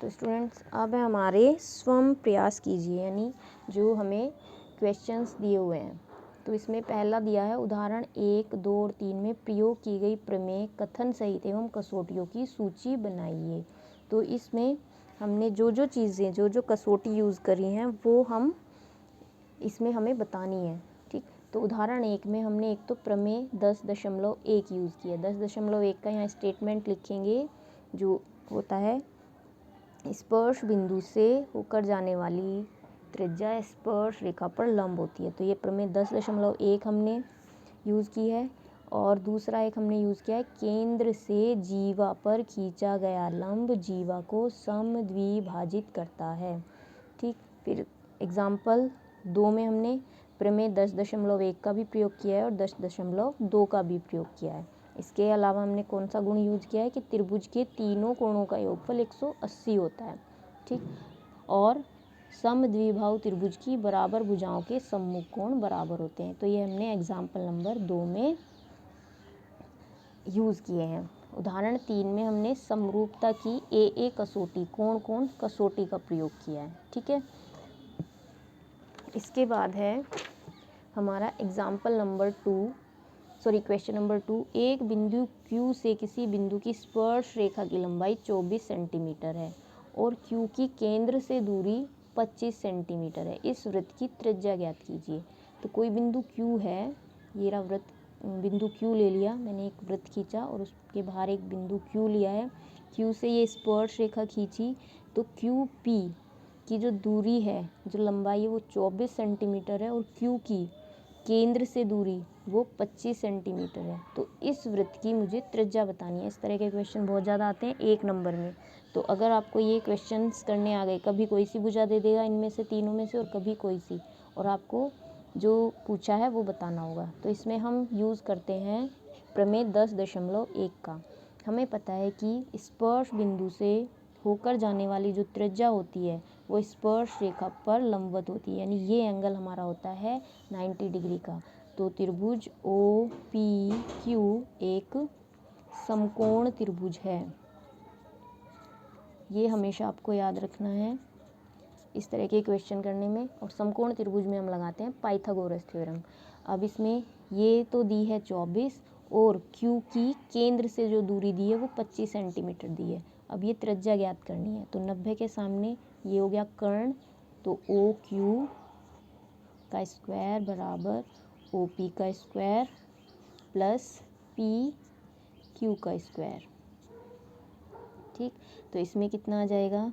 तो स्टूडेंट्स अब हमारे स्वयं प्रयास कीजिए, यानी जो हमें क्वेश्चंस दिए हुए हैं। तो इसमें पहला दिया है उदाहरण 1, 2 और 3 में प्रयोग की गई प्रमेय कथन सहित एवं कसौटियों की सूची बनाइए। तो इसमें हमने जो चीज़ें जो कसौटी यूज़ करी हैं वो हम इसमें हमें बतानी है। ठीक, तो उदाहरण 1 में हमने एक तो प्रमेय 10.1 यूज़ किया। 10.1 का यहाँ स्टेटमेंट लिखेंगे जो होता है स्पर्श बिंदु से होकर जाने वाली त्रिज्या स्पर्श रेखा पर लंब होती है। तो ये प्रमेय 10.1 हमने यूज़ की है। और दूसरा एक हमने यूज़ किया है केंद्र से जीवा पर खींचा गया लंब जीवा को समद्विभाजित करता है। ठीक, फिर एग्जाम्पल 2 में हमने प्रमेय 10.1 का भी प्रयोग किया है और 10.2 का भी प्रयोग किया है। इसके अलावा हमने कौन सा गुण यूज किया है कि त्रिभुज के तीनों कोणों का योगफल 180 होता है। ठीक, और समद्विबाहु त्रिभुज की बराबर भुजाओं के सम्मुख कोण बराबर होते हैं। तो ये हमने एग्जाम्पल नंबर 2 में यूज़ किए हैं। उदाहरण 3 में हमने समरूपता की ए कसौटी कोण कसौटी का प्रयोग किया है। ठीक है, इसके बाद है हमारा एग्जाम्पल नंबर 2, क्वेश्चन नंबर 2। एक बिंदु Q से किसी बिंदु की स्पर्श रेखा की लंबाई 24 सेंटीमीटर है और Q की केंद्र से दूरी 25 सेंटीमीटर है। इस वृत्त की त्रिज्या ज्ञात कीजिए। तो कोई बिंदु Q है, ये रहा वृत्त, बिंदु Q ले लिया मैंने, एक वृत्त खींचा और उसके बाहर एक बिंदु Q लिया है। Q से ये स्पर्श रेखा खींची तो QP की जो दूरी है, जो लंबाई है वो 24 सेंटीमीटर है और Q की केंद्र से दूरी वो 25 सेंटीमीटर है। तो इस वृत्त की मुझे त्रिज्या बतानी है। इस तरह के क्वेश्चन बहुत ज़्यादा आते हैं 1 नंबर में। तो अगर आपको ये क्वेश्चंस करने आ गए, कभी कोई सी भुजा दे देगा इनमें से तीनों में से और कभी कोई सी, और आपको जो पूछा है वो बताना होगा। तो इसमें हम यूज़ करते हैं प्रमेय 10.1 का। हमें पता है कि स्पर्श बिंदु से होकर जाने वाली जो त्रिज्या होती है वो स्पर्श रेखा पर लंबवत होती है, यानी ये एंगल हमारा होता है 90 डिग्री का। तो त्रिभुज OPQ एक समकोण त्रिभुज है, ये हमेशा आपको याद रखना है इस तरह के क्वेश्चन करने में। और समकोण त्रिभुज में हम लगाते हैं पाइथागोरस थ्योरम। अब इसमें ये तो दी है 24 और Q की केंद्र से जो दूरी दी है वो 25 सेंटीमीटर दी है। अब ये त्रिज्या ज्ञात करनी है। तो 90 के सामने ये हो गया कर्ण, तो OQ का स्क्वायर बराबर OP का स्क्वायर प्लस PQ का स्क्वायर। ठीक, तो इसमें कितना आ जाएगा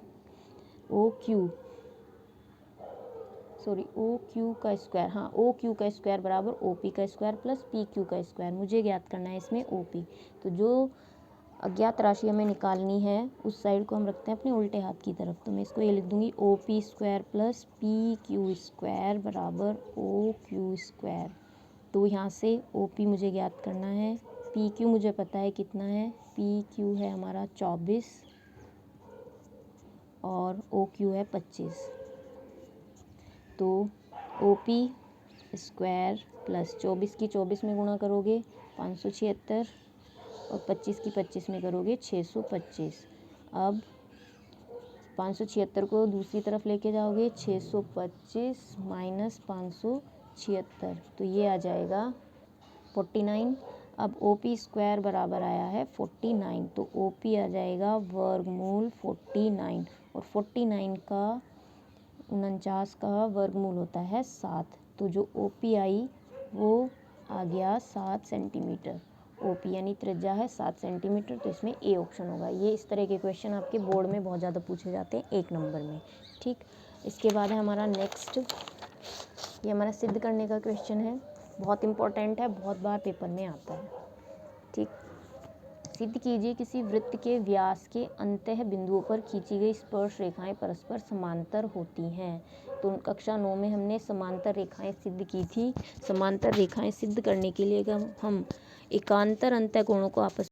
OQ का स्क्वायर, हाँ OQ का स्क्वायर बराबर OP का स्क्वायर प्लस PQ का स्क्वायर। मुझे ज्ञात करना है इसमें OP। तो जो अज्ञात राशि हमें निकालनी है उस साइड को हम रखते हैं अपने उल्टे हाथ की तरफ। तो मैं इसको ये लिख दूंगी OP square plus PQ square बराबर OQ स्क्वायर। तो यहाँ से OP मुझे ज्ञात करना है, PQ मुझे पता है कितना है, PQ है हमारा 24 और OQ है 25। तो OP स्क्वायर प्लस 24 की 24 में गुणा करोगे 576 और 25 की 25 में करोगे 625। अब 576 को दूसरी तरफ लेके जाओगे 625 माइनस 576, तो ये आ जाएगा 49। अब OP स्क्वायर बराबर आया है 49, तो OP आ जाएगा वर्गमूल 49 और 49 का 49 का वर्गमूल होता है 7। तो जो OP आई वो आ गया 7 सेंटीमीटर। OP यानी त्रिज्या है 7 सेंटीमीटर, तो इसमें A ऑप्शन होगा। ये इस तरह के क्वेश्चन आपके बोर्ड में बहुत ज़्यादा पूछे जाते हैं 1 नंबर में। ठीक, इसके बाद है हमारा नेक्स्ट, ये हमारा सिद्ध करने का क्वेश्चन है, बहुत इंपॉर्टेंट है, बहुत बार पेपर में आता है। ठीक, सिद्ध कीजिए किसी वृत्त के व्यास के अंतः बिंदुओं पर खींची गई स्पर्श रेखाएं परस्पर समांतर होती हैं। तो कक्षा 9 में हमने समांतर रेखाएं सिद्ध की थी। समांतर रेखाएं सिद्ध करने के लिए अगर हम एकांतर अंतः कोणों को आपस